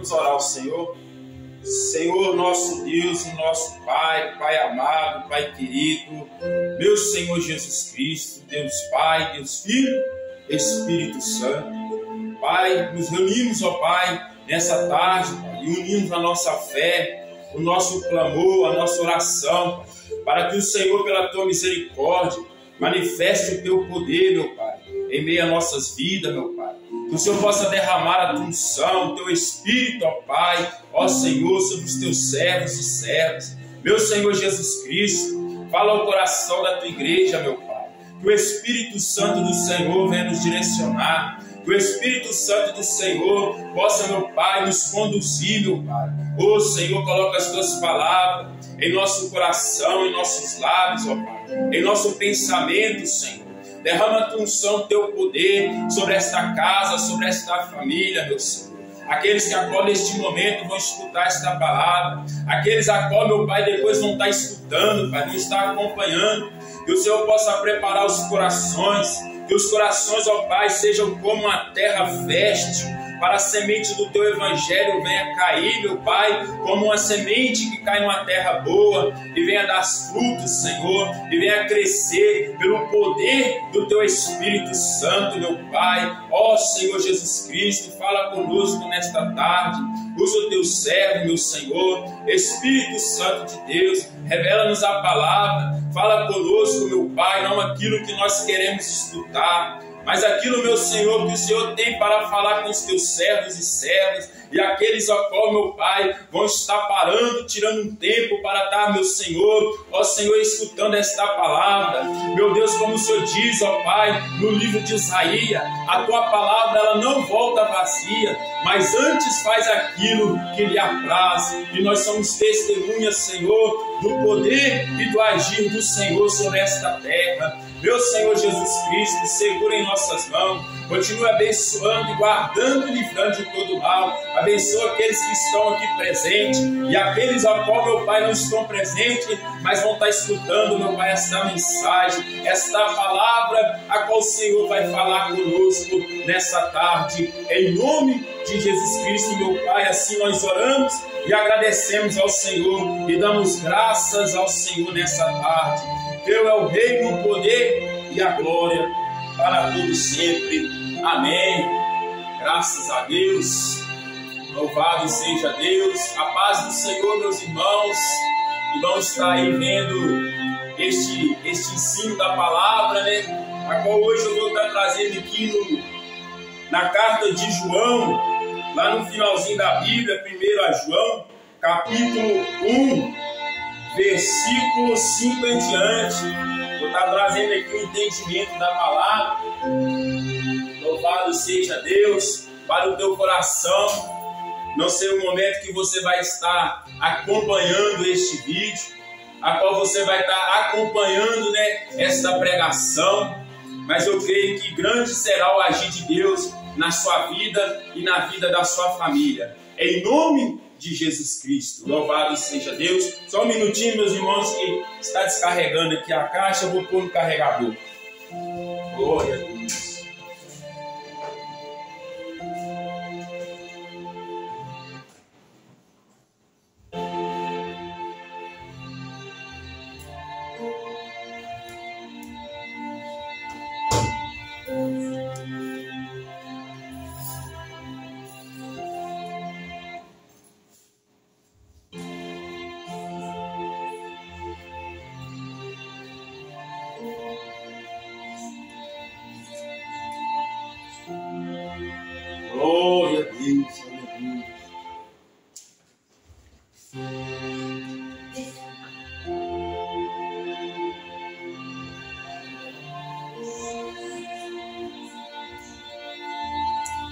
Vamos orar ao Senhor. Senhor, nosso Deus e nosso Pai, Pai amado, Pai querido, meu Senhor Jesus Cristo, Deus Pai, Deus Filho, Espírito Santo. Pai, nos reunimos, ó Pai, nessa tarde, Pai, e unimos a nossa fé, o nosso clamor, a nossa oração, para que o Senhor, pela Tua misericórdia, manifeste o Teu poder, meu Pai, em meio às nossas vidas, meu Pai. Que o Senhor possa derramar a Tua unção, o Teu Espírito, ó Pai, ó Senhor, sobre os Teus servos e servas. Meu Senhor Jesus Cristo, fala ao coração da Tua igreja, meu Pai. Que o Espírito Santo do Senhor venha nos direcionar. Que o Espírito Santo do Senhor possa, meu Pai, nos conduzir, meu Pai. Ô Senhor, coloca as Tuas palavras em nosso coração, em nossos lábios, ó Pai. Em nosso pensamento, Senhor. Derrama a Tua unção, Teu poder sobre esta casa, sobre esta família, meu Senhor. Aqueles que agora neste momento vão escutar esta palavra, aqueles a qual, meu Pai, depois vão estar escutando, Pai, vão estar acompanhando, que o Senhor possa preparar os corações, que os corações, ó Pai, sejam como uma terra fértil, para a semente do Teu Evangelho venha cair, meu Pai, como uma semente que cai numa terra boa, e venha dar frutos, Senhor, e venha crescer pelo poder do Teu Espírito Santo, meu Pai. Ó Senhor Jesus Cristo, fala conosco nesta tarde, usa o Teu servo, meu Senhor, Espírito Santo de Deus, revela-nos a palavra, fala conosco, meu Pai, não aquilo que nós queremos escutar, mas aquilo, meu Senhor, que o Senhor tem para falar com os Teus servos e servas, e aqueles a qual, meu Pai, vão estar parando, tirando um tempo para estar, meu Senhor, ó Senhor, escutando esta palavra. Meu Deus, como o Senhor diz, ó Pai, no livro de Isaías, a Tua palavra, ela não volta vazia, mas antes faz aquilo que lhe apraz, e nós somos testemunhas, Senhor, do poder e do agir do Senhor sobre esta terra. Meu Senhor Jesus Cristo, segura em nossas mãos, continue abençoando e guardando e livrando de todo mal. Abençoa aqueles que estão aqui presentes e aqueles a qual, meu Pai, não estão presentes, mas vão estar escutando, meu Pai, esta mensagem, esta palavra a qual o Senhor vai falar conosco nessa tarde. Em nome de Jesus Cristo, meu Pai, assim nós oramos e agradecemos ao Senhor e damos graças ao Senhor nessa tarde. Teu é o reino, o poder e a glória para todos sempre. Amém. Graças a Deus. Louvado seja Deus. A paz do Senhor, meus irmãos. E vamos estar aí vendo este ensino da palavra, né? A qual hoje eu vou estar trazendo aqui na carta de João, lá no finalzinho da Bíblia, 1 João, capítulo 1. Versículo 5 em diante, vou estar trazendo aqui o entendimento da palavra. Louvado seja Deus, para o teu coração. Não sei o momento que você vai estar acompanhando este vídeo, a qual você vai estar acompanhando, né, esta pregação, mas eu creio que grande será o agir de Deus na sua vida e na vida da sua família. Em nome de Jesus Cristo. Louvado seja Deus. Só um minutinho, meus irmãos, que está descarregando aqui a caixa, eu vou pôr no carregador. Glória a Deus. Glória a Deus, aleluia.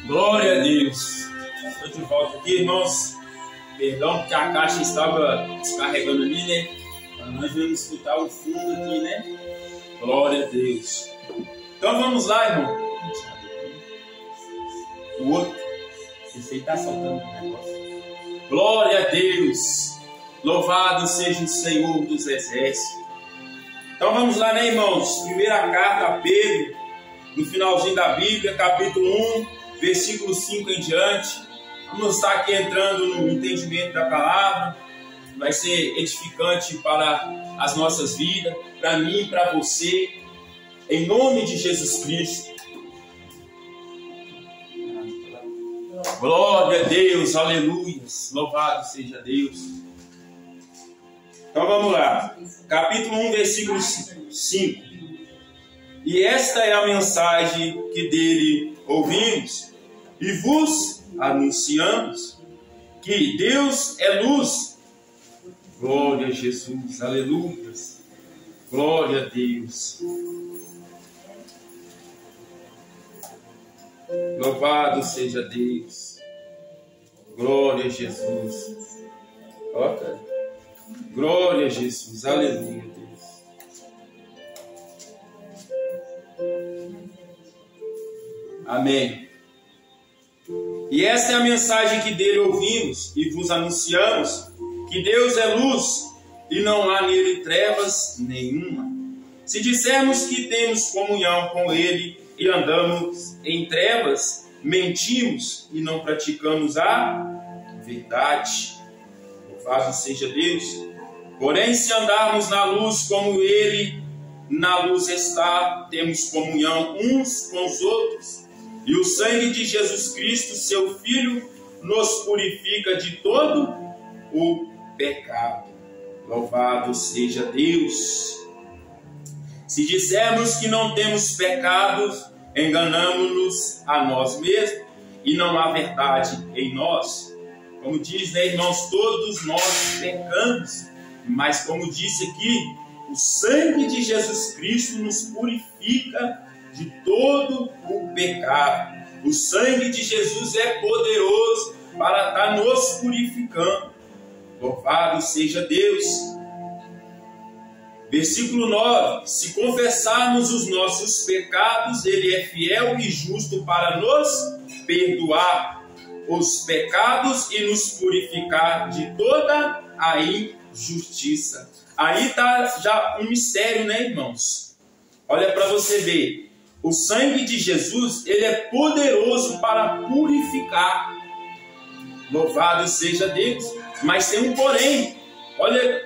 Glória a Deus. Estou de volta aqui, irmãos. Perdão, porque a caixa estava descarregando ali, né? Para nós vamos escutar o fundo aqui, né? Glória a Deus. Então vamos lá, irmão. O outro, esse aí está soltando um negócio. Glória a Deus. Louvado seja o Senhor dos Exércitos. Então vamos lá, né, irmãos? Primeira carta a Pedro, no finalzinho da Bíblia, capítulo 1, versículo 5 em diante. Vamos estar aqui entrando no entendimento da palavra. Vai ser edificante para as nossas vidas, para mim e para você, em nome de Jesus Cristo. Glória a Deus, aleluia, louvado seja Deus. Então vamos lá, capítulo 1, versículo 5. E esta é a mensagem que dele ouvimos e vos anunciamos, que Deus é luz. Glória a Jesus, aleluia, glória a Deus. Louvado seja Deus. Glória a Jesus. Ok. Glória a Jesus. Aleluia, Deus. Amém. E essa é a mensagem que dele ouvimos e vos anunciamos, que Deus é luz e não há nele trevas nenhuma. Se dissermos que temos comunhão com ele e andamos em trevas, mentimos e não praticamos a verdade. Louvado seja Deus. Porém, se andarmos na luz como ele na luz está, temos comunhão uns com os outros. E o sangue de Jesus Cristo, seu Filho, nos purifica de todo o pecado. Louvado seja Deus. Se dissermos que não temos pecados, enganamos-nos a nós mesmos e não há verdade em nós. Como diz, né, irmãos, todos nós pecamos, mas como disse aqui, o sangue de Jesus Cristo nos purifica de todo o pecado. O sangue de Jesus é poderoso para estar nos purificando. Louvado seja Deus. Versículo 9. Se confessarmos os nossos pecados, ele é fiel e justo para nos perdoar os pecados e nos purificar de toda a injustiça. Aí está já um mistério, né, irmãos? Olha para você ver. O sangue de Jesus, ele é poderoso para purificar. Louvado seja Deus. Mas tem um porém. Olha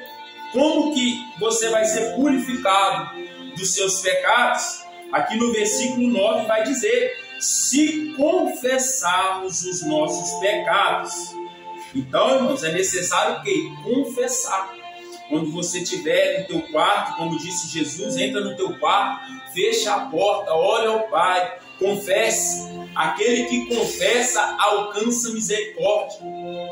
como que você vai ser purificado dos seus pecados. Aqui no versículo 9 vai dizer: se confessarmos os nossos pecados. Então, irmãos, é necessário o quê? Confessar. Quando você estiver no teu quarto, como disse Jesus, entra no teu quarto, fecha a porta, olha ao Pai, confesse. Aquele que confessa alcança misericórdia,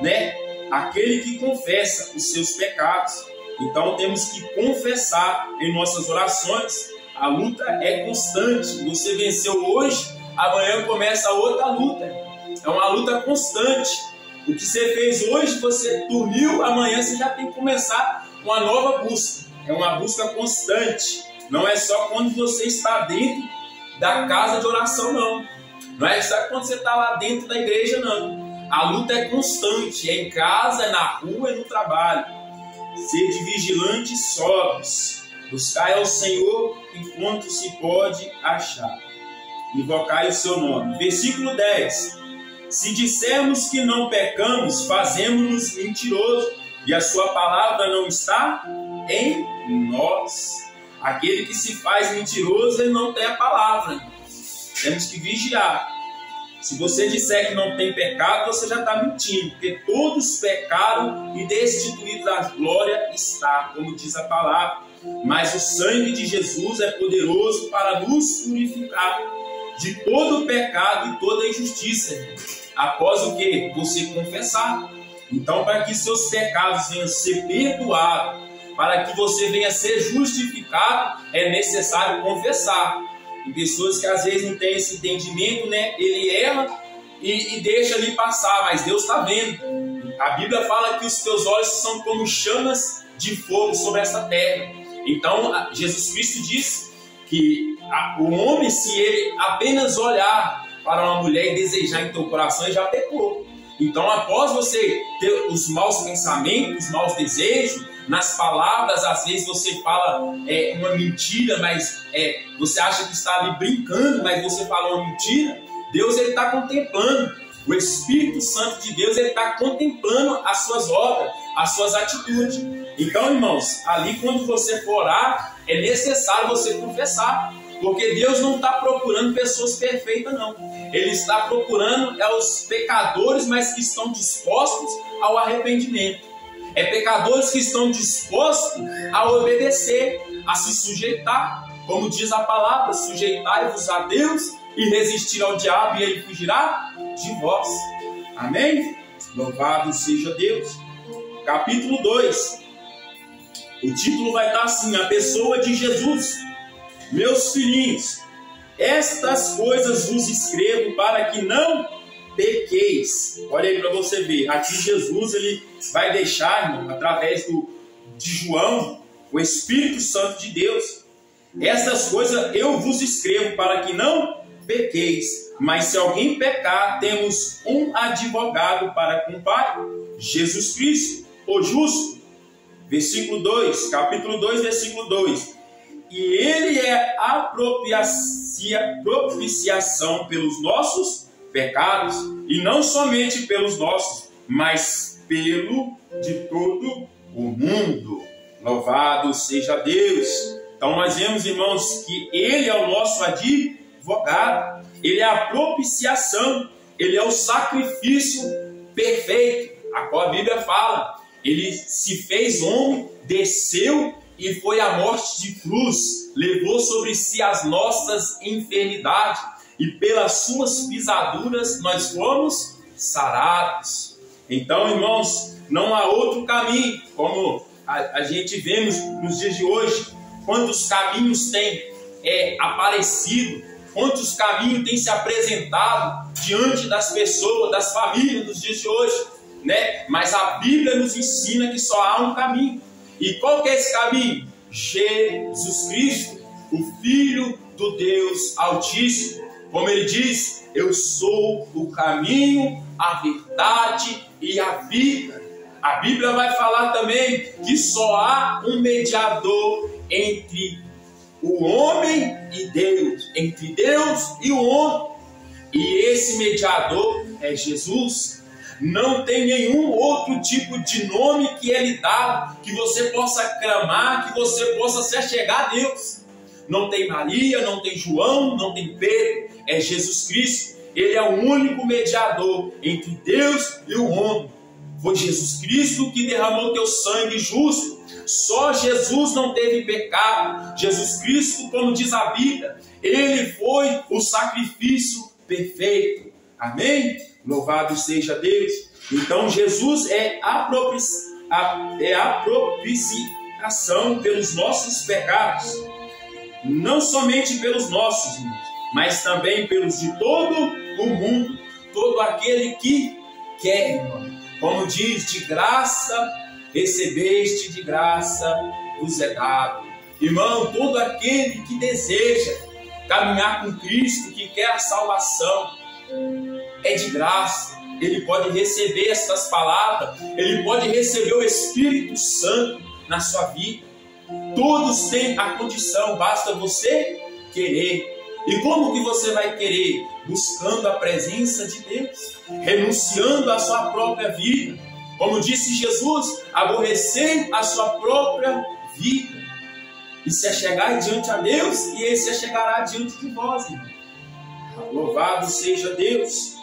né? Aquele que confessa os seus pecados. Então temos que confessar em nossas orações. A luta é constante. Você venceu hoje, amanhã começa outra luta. É uma luta constante. O que você fez hoje, você dormiu, amanhã você já tem que começar uma nova busca. É uma busca constante. Não é só quando você está dentro da casa de oração, não. Não é só quando você está lá dentro da igreja, não. A luta é constante. É em casa, é na rua, é no trabalho. Sede vigilantes e sóbrios. Buscai ao Senhor enquanto se pode achar. Invocai o seu nome. Versículo 10. Se dissermos que não pecamos, fazemos-nos mentirosos, e a sua palavra não está em nós. Aquele que se faz mentiroso, ele não tem a palavra. Temos que vigiar. Se você disser que não tem pecado, você já está mentindo, porque todos pecaram e destituídos da glória está, como diz a palavra. Mas o sangue de Jesus é poderoso para nos purificar de todo o pecado e toda a injustiça, após o que? Você confessar. Então, para que seus pecados venham ser perdoados, para que você venha ser justificado, é necessário confessar. E pessoas que às vezes não têm esse entendimento, né? Ele erra e deixa ali passar, mas Deus está vendo. A Bíblia fala que os teus olhos são como chamas de fogo sobre essa terra. Então, Jesus Cristo diz que o homem, se ele apenas olhar para uma mulher e desejar em teu coração, ele já pecou. Então, após você ter os maus pensamentos, os maus desejos, nas palavras, às vezes você fala uma mentira, mas você acha que está ali brincando, mas você fala uma mentira. Deus está contemplando. O Espírito Santo de Deus, ele está contemplando as suas obras, as suas atitudes. Então, irmãos, ali quando você for orar, é necessário você confessar. Porque Deus não está procurando pessoas perfeitas, não. Ele está procurando os pecadores, mas que estão dispostos ao arrependimento. É pecadores que estão dispostos a obedecer, a se sujeitar. Como diz a palavra, sujeitai-vos a Deus e resistir ao diabo e ele fugirá de vós. Amém? Louvado seja Deus. Capítulo 2. O título vai estar assim: a pessoa de Jesus. Meus filhinhos, estas coisas vos escrevo para que não pequeis. Olha aí para você ver. Aqui Jesus, ele vai deixar, irmão, através de João, o Espírito Santo de Deus. Estas coisas eu vos escrevo para que não pequeis. Mas se alguém pecar, temos um advogado para com o Pai, Jesus Cristo, o justo. Versículo 2, capítulo 2, versículo 2. E ele é a propiciação pelos nossos pecados, e não somente pelos nossos, mas pelo de todo o mundo. Louvado seja Deus. Então nós vemos, irmãos, que ele é o nosso advogado, ele é a propiciação, ele é o sacrifício perfeito, a qual a Bíblia fala. Ele se fez homem, desceu e foi à morte de cruz, levou sobre si as nossas enfermidades, e pelas suas pisaduras nós fomos sarados. Então, irmãos, não há outro caminho, como a gente vemos nos dias de hoje. Quantos caminhos têm aparecido, quantos caminhos têm se apresentado diante das pessoas, das famílias nos dias de hoje, né? Mas a Bíblia nos ensina que só há um caminho. E qual que é esse caminho? Jesus Cristo, o Filho do Deus Altíssimo. Como ele diz, eu sou o caminho, a verdade e a vida. A Bíblia vai falar também que só há um mediador entre o homem e Deus, entre Deus e o homem. E esse mediador é Jesus. Não tem nenhum outro tipo de nome que ele dá, que você possa clamar, que você possa se achegar a Deus. Não tem Maria, não tem João, não tem Pedro, é Jesus Cristo. Ele é o único mediador entre Deus e o homem. Foi Jesus Cristo que derramou teu sangue justo. Só Jesus não teve pecado. Jesus Cristo, como diz a Bíblia, ele foi o sacrifício perfeito. Amém? Louvado seja Deus. Então Jesus é a propiciação pelos nossos pecados. Não somente pelos nossos, mas também pelos de todo o mundo. Todo aquele que quer, irmão. Como diz, de graça recebeste, de graça vos é dado. Irmão, todo aquele que deseja caminhar com Cristo, que quer a salvação, é de graça. Ele pode receber essas palavras, ele pode receber o Espírito Santo na sua vida. Todos têm a condição, basta você querer. E como que você vai querer? Buscando a presença de Deus, renunciando à sua própria vida. Como disse Jesus, aborrecer a sua própria vida e se achegar diante a Deus, e ele se achegará diante de vós, irmão. Louvado seja Deus.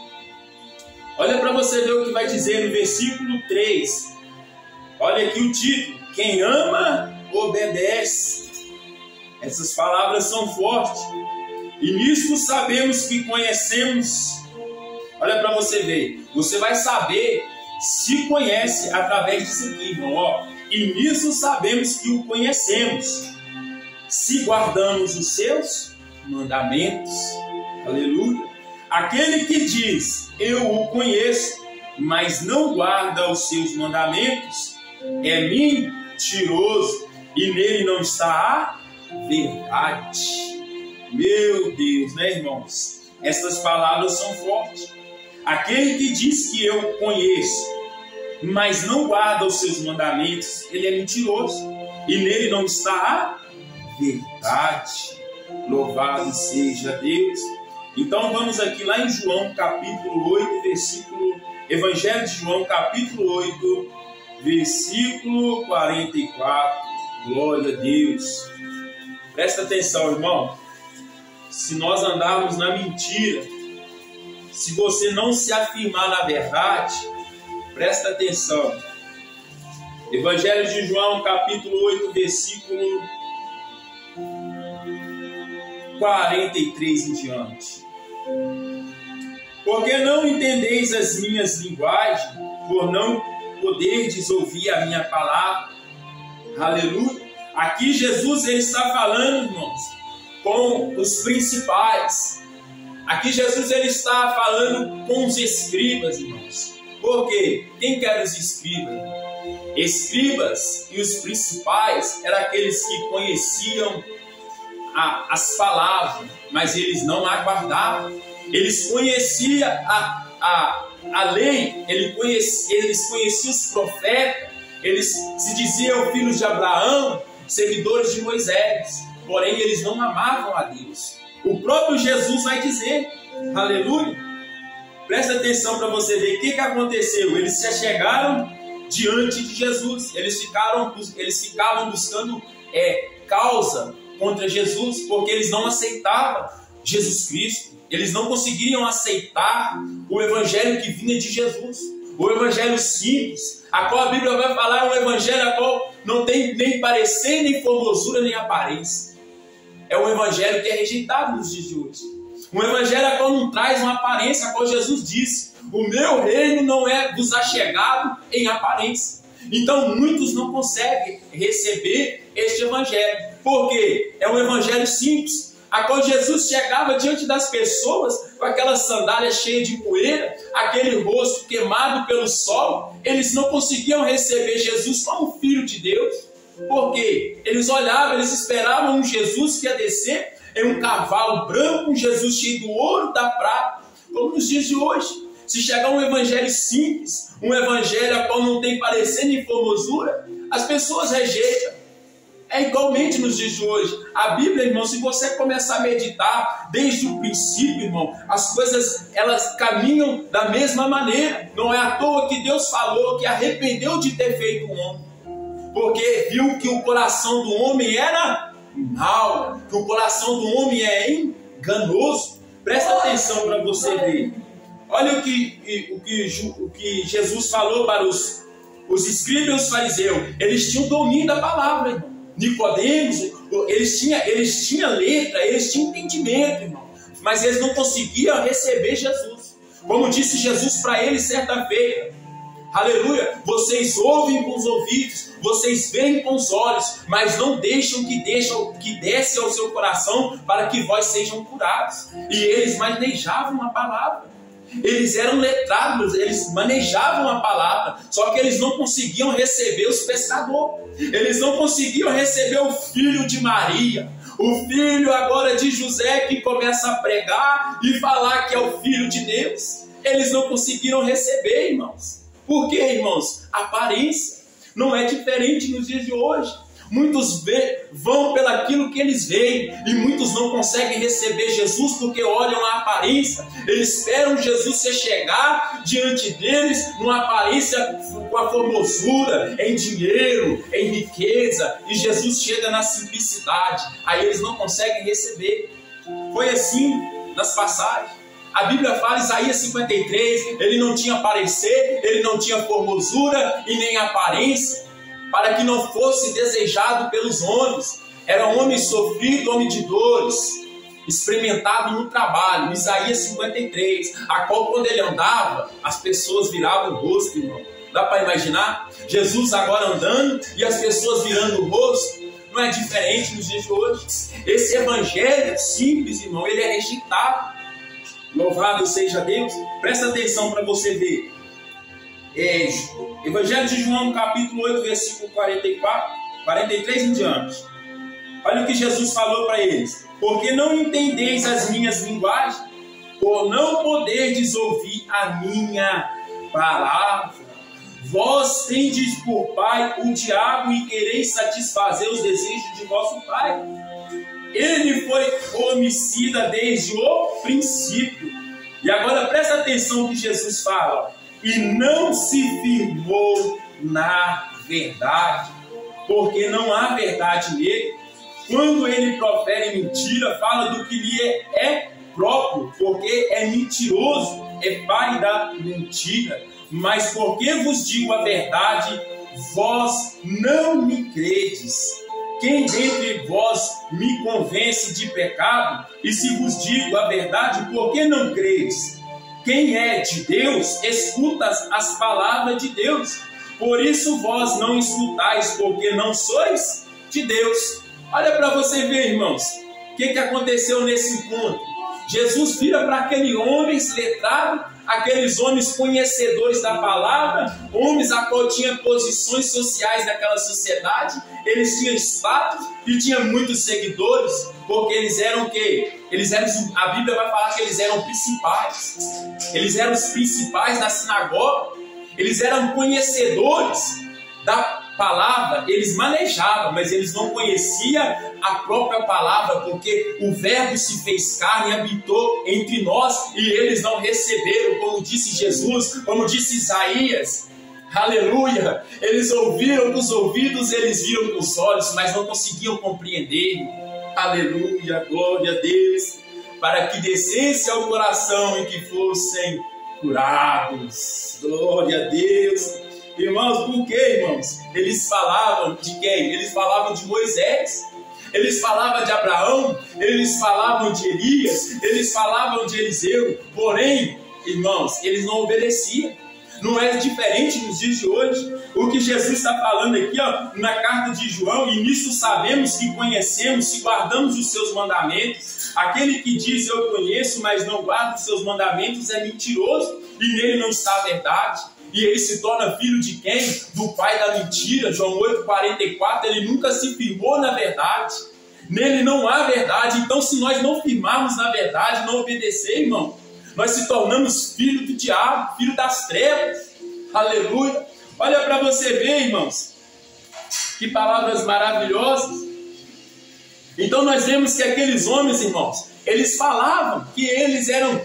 Olha para você ver o que vai dizer no versículo 3. Olha aqui o título: quem ama, obedece. Essas palavras são fortes. E nisto sabemos que conhecemos. Olha para você ver. Você vai saber se conhece através disso aqui, irmão. Ó. E nisso sabemos que o conhecemos, se guardamos os seus mandamentos. Aleluia. Aquele que diz, eu o conheço, mas não guarda os seus mandamentos, é mentiroso, e nele não está a verdade. Meu Deus, né, irmãos? Essas palavras são fortes. Aquele que diz que eu conheço, mas não guarda os seus mandamentos, ele é mentiroso, e nele não está a verdade. Louvado seja Deus. Então vamos aqui lá em João capítulo 8, Evangelho de João capítulo 8, versículo 44. Glória a Deus. Presta atenção, irmão. Se nós andarmos na mentira, se você não se afirmar na verdade, presta atenção. Evangelho de João capítulo 8, versículo 43 em diante. Porque não entendeis as minhas linguagens, por não poderdes ouvir a minha palavra. Aleluia. Aqui Jesus ele está falando, irmãos, com os principais. Aqui Jesus ele está falando com os escribas, irmãos. Por quê? Quem que eram os escribas? Escribas e os principais eram aqueles que conheciam as palavras, mas eles não a guardavam. Eles conheciam a lei, eles conheciam os profetas, eles se diziam filhos de Abraão, seguidores de Moisés, porém eles não amavam a Deus. O próprio Jesus vai dizer, aleluia. Presta atenção para você ver o que aconteceu. Eles se chegaram diante de Jesus, eles ficavam buscando causa contra Jesus, porque eles não aceitavam Jesus Cristo. Eles não conseguiriam aceitar o evangelho que vinha de Jesus, o evangelho simples, a qual a Bíblia vai falar, um evangelho a qual não tem nem parecer, nem formosura, nem aparência. É um evangelho que é rejeitado nos dias de hoje. Um evangelho a qual não traz uma aparência, a qual Jesus disse: o meu reino não é vos achegado em aparência. Então muitos não conseguem receber este evangelho, porque é um evangelho simples, a qual Jesus chegava diante das pessoas com aquelas sandálias cheias de poeira, aquele rosto queimado pelo sol. Eles não conseguiam receber Jesus como filho de Deus, porque eles olhavam, eles esperavam um Jesus que ia descer em um cavalo branco, um Jesus cheio do ouro, da prata, como nos dias de hoje. Se chegar um evangelho simples, um evangelho a qual não tem parecer nem formosura, as pessoas rejeitam. É igualmente nos dias de hoje. A Bíblia, irmão, se você começar a meditar desde o princípio, irmão, as coisas elas caminham da mesma maneira. Não é à toa que Deus falou que arrependeu de ter feito o homem, porque viu que o coração do homem era mau, que o coração do homem é enganoso. Presta atenção para você ver. Olha o que Jesus falou para os escribas e os fariseus. Eles tinham domínio da palavra, irmão. Nicodemos, eles tinham letra, eles tinham entendimento, irmão, mas eles não conseguiam receber Jesus. Como disse Jesus para eles certa feita, aleluia, vocês ouvem com os ouvidos, vocês veem com os olhos, mas não deixam que desce ao seu coração para que vós sejam curados. E eles manejavam a palavra. Eles eram letrados, eles manejavam a palavra, só que eles não conseguiam receber os pescadores, eles não conseguiam receber o filho de Maria, o filho agora de José, que começa a pregar e falar que é o filho de Deus. Eles não conseguiram receber, irmãos. Por quê, irmãos? A aparência não é diferente nos dias de hoje. Muitos vão pelaquilo que eles veem, e muitos não conseguem receber Jesus porque olham a aparência. Eles esperam Jesus se chegar diante deles numa aparência com a formosura, em dinheiro, em riqueza, e Jesus chega na simplicidade. Aí eles não conseguem receber. Foi assim nas passagens. A Bíblia fala, Isaías 53, ele não tinha parecer, ele não tinha formosura e nem aparência, para que não fosse desejado pelos homens. Era um homem sofrido, homem de dores, experimentado no trabalho. Isaías 53, a qual quando ele andava, as pessoas viravam o rosto, irmão. Dá para imaginar? Jesus agora andando e as pessoas virando o rosto. Não é diferente nos dias de hoje. Esse evangelho simples, irmão, ele é rejeitado. Louvado seja Deus. Presta atenção para você ver. Evangelho de João, capítulo 8, versículo 43 em diante. Olha o que Jesus falou para eles: porque não entendeis as minhas linguagens, por não poderdes ouvir a minha palavra. Vós tendes por pai o diabo e quereis satisfazer os desejos de vosso pai. Ele foi homicida desde o princípio. E agora presta atenção no que Jesus fala. E não se firmou na verdade, porque não há verdade nele. Quando ele profere mentira, fala do que lhe é próprio, porque é mentiroso, é pai da mentira. Mas porque vos digo a verdade, vós não me credes. Quem dentre vós me convence de pecado? E se vos digo a verdade, por que não credes? Quem é de Deus, escuta as palavras de Deus. Por isso vós não escutais, porque não sois de Deus. Olha para você ver, irmãos, o que aconteceu nesse encontro. Jesus vira para aqueles homens letrados, aqueles homens conhecedores da palavra, homens a qual tinham posições sociais naquela sociedade, eles tinham status e tinham muitos seguidores, porque eles eram o quê? A Bíblia vai falar que eles eram principais, eles eram os principais da sinagoga, eles eram conhecedores da palavra, eles manejavam, mas eles não conheciam a própria palavra, porque o verbo se fez carne e habitou entre nós, e eles não receberam, como disse Jesus, como disse Isaías. Aleluia! Eles ouviram com os ouvidos, eles viram com os olhos, mas não conseguiam compreender. Aleluia! Glória a Deus! Para que descesse ao coração e que fossem curados. Glória a Deus! Irmãos, por que, irmãos? Eles falavam de quem? Eles falavam de Moisés, eles falavam de Abraão, eles falavam de Elias, eles falavam de Eliseu. Porém, irmãos, eles não obedeciam. Não é diferente nos dias de hoje. O que Jesus está falando aqui, na carta de João, e nisso sabemos que conhecemos, se guardamos os seus mandamentos. Aquele que diz eu conheço, mas não guarda os seus mandamentos é mentiroso, e nele não está a verdade. E ele se torna filho de quem? Do pai da mentira. João 8,44, ele nunca se firmou na verdade. Nele não há verdade. Então, se nós não firmarmos na verdade, não obedecer, irmão, nós se tornamos filho do diabo, filho das trevas. Aleluia. Olha para você ver, irmãos, que palavras maravilhosas. Então nós vemos que aqueles homens, irmãos, eles falavam que eles eram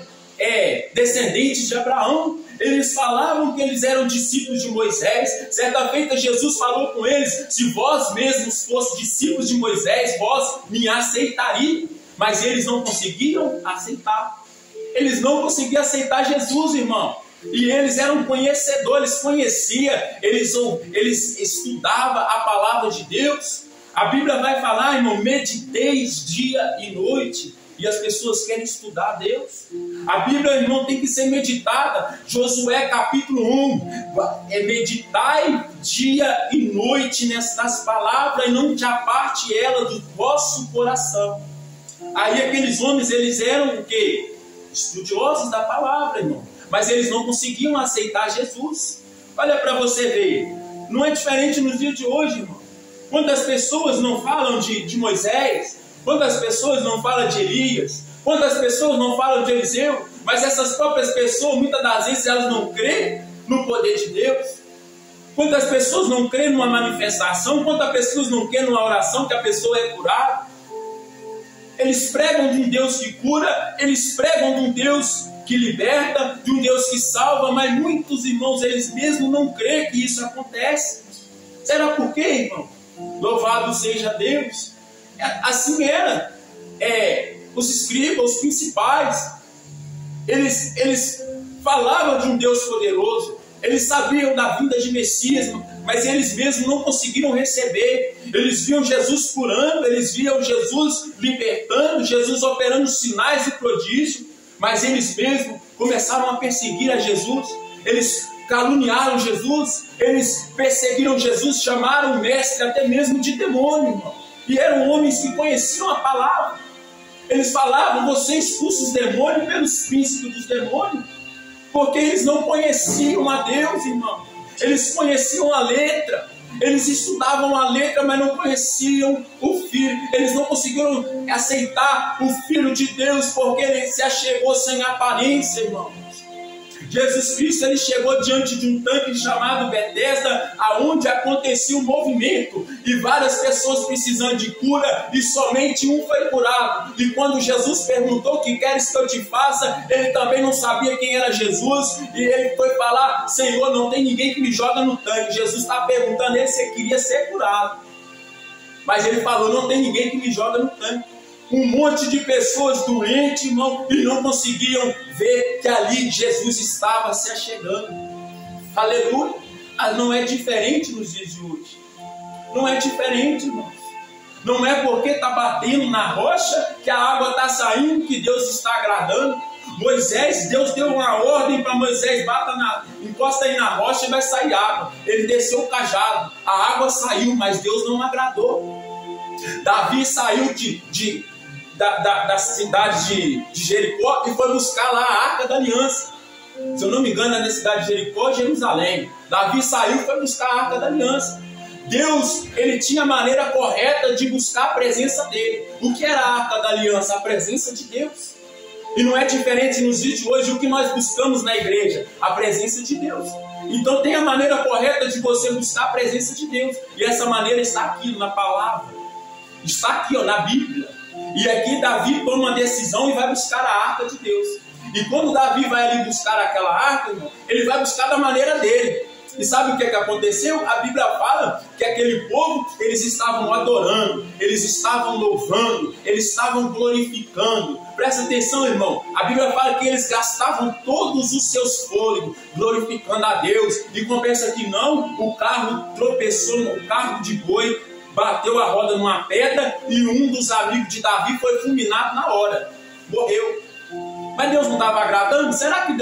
descendentes de Abraão. Eles falavam que eles eram discípulos de Moisés. Certa feita Jesus falou com eles: se vós mesmos fossem discípulos de Moisés, vós me aceitariam. Mas eles não conseguiam aceitar. Eles não conseguiam aceitar Jesus, irmão. E eles eram conhecedores, conheciam, eles estudavam a palavra de Deus. A Bíblia vai falar, irmão, mediteis dia e noite. E as pessoas querem estudar a Deus. A Bíblia, irmão, tem que ser meditada. Josué capítulo 1. Meditai dia e noite nestas palavras e não te aparte ela do vosso coração. Aí aqueles homens, eles eram o quê? Estudiosos da palavra, irmão. Mas eles não conseguiam aceitar Jesus. Olha para você ver. Não é diferente nos dias de hoje, irmão. Quantas pessoas não falam de Moisés? Quantas pessoas não falam de Elias? Quantas pessoas não falam de Eliseu? Mas essas próprias pessoas, muitas das vezes, elas não creem no poder de Deus. Quantas pessoas não creem numa manifestação? Quantas pessoas não creem numa oração que a pessoa é curada? Eles pregam de um Deus que cura, eles pregam de um Deus que liberta, de um Deus que salva, mas muitos irmãos, eles mesmos não creem que isso acontece. Será por quê, irmão? Louvado seja Deus. Assim era. Os escribas, os principais, eles falavam de um Deus poderoso, eles sabiam da vinda de Messias, mas eles mesmos não conseguiram receber. Eles viam Jesus curando, eles viam Jesus libertando, Jesus operando sinais e prodígios, mas eles mesmos começaram a perseguir a Jesus. Eles caluniaram Jesus, eles perseguiram Jesus, chamaram o mestre até mesmo de demônio, irmão. E eram homens que conheciam a palavra. Eles falavam: você expulsa os demônios pelos príncipes dos demônios. Porque eles não conheciam a Deus, irmão. Eles conheciam a letra. Eles estudavam a letra, mas não conheciam o Filho. Eles não conseguiram aceitar o Filho de Deus, porque ele se achegou sem aparência, irmãos. Jesus Cristo ele chegou diante de um tanque chamado Betesda, aonde acontecia um movimento e várias pessoas precisando de cura e somente um foi curado. E quando Jesus perguntou: o que queres que eu te faça? Ele também não sabia quem era Jesus e ele foi falar: Senhor, não tem ninguém que me joga no tanque. Jesus está perguntando ele se ele queria ser curado, mas ele falou: não tem ninguém que me joga no tanque. Um monte de pessoas doentes, irmão, e não conseguiam ver que ali Jesus estava se achegando. Aleluia! Não é diferente nos dias de hoje. Não é diferente, irmãos. Não é porque está batendo na rocha que a água está saindo que Deus está agradando. Deus deu uma ordem para Moisés: encosta aí na rocha e vai sair água. Ele desceu o cajado, a água saiu, mas Deus não agradou. Davi saiu da cidade de Jericó e foi buscar lá a Arca da Aliança. Se eu não me engano, é na cidade de Jericó, Jerusalém. Davi saiu e foi buscar a Arca da Aliança. Deus, ele tinha a maneira correta de buscar a presença dele. O que era a Arca da Aliança? A presença de Deus. E não é diferente nos dias de hoje o que nós buscamos na igreja, a presença de Deus. Então tem a maneira correta de você buscar a presença de Deus. E essa maneira está aqui na palavra. Está aqui, na Bíblia. E aqui Davi toma uma decisão e vai buscar a arca de Deus. E quando Davi vai ali buscar aquela arca, irmão, ele vai buscar da maneira dele. E sabe o que aconteceu? A Bíblia fala que aquele povo, eles estavam adorando, eles estavam louvando, eles estavam glorificando. Presta atenção, irmão. A Bíblia fala que eles gastavam todos os seus fôlegos glorificando a Deus. E compensa que não, o carro tropeçou no carro de boi, bateu a roda numa pedra e um dos amigos de Davi foi fulminado na hora. Morreu. Mas Deus não estava agradando? Será que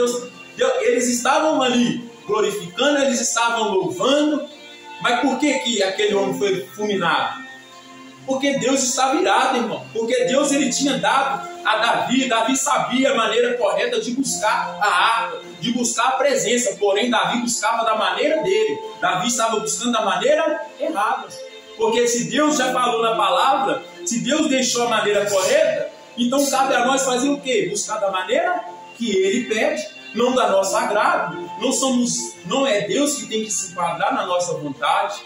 eles estavam ali glorificando, eles estavam louvando? Mas por que aquele homem foi fulminado? Porque Deus estava irado, irmão. Porque Deus ele tinha dado a Davi. Davi sabia a maneira correta de buscar a arca, de buscar a presença. Porém, Davi buscava da maneira dele. Davi estava buscando da maneira errada. Porque se Deus já falou na palavra, se Deus deixou a maneira correta, então cabe a nós fazer o quê? Buscar da maneira que Ele pede, não da nossa agrado. Não é Deus que tem que se enquadrar na nossa vontade.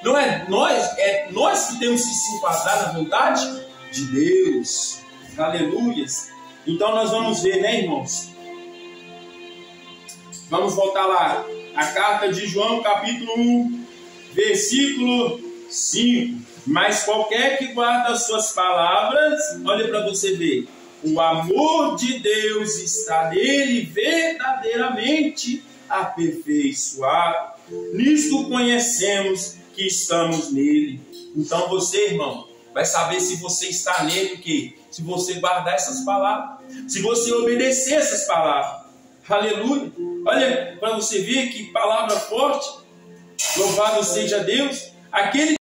Não é nós que temos que se enquadrar na vontade de Deus. Aleluias. Então nós vamos ver, né, irmãos? Vamos voltar lá. A carta de João, capítulo 1, versículo 5. Mas qualquer que guarda as suas palavras, olha para você ver, o amor de Deus está nele verdadeiramente aperfeiçoado. Nisto conhecemos que estamos nele. Então você, irmão, vai saber se você está nele, o quê? Se você guardar essas palavras, se você obedecer essas palavras. Aleluia. Olha para você ver que palavra forte. Louvado seja Deus. Aquele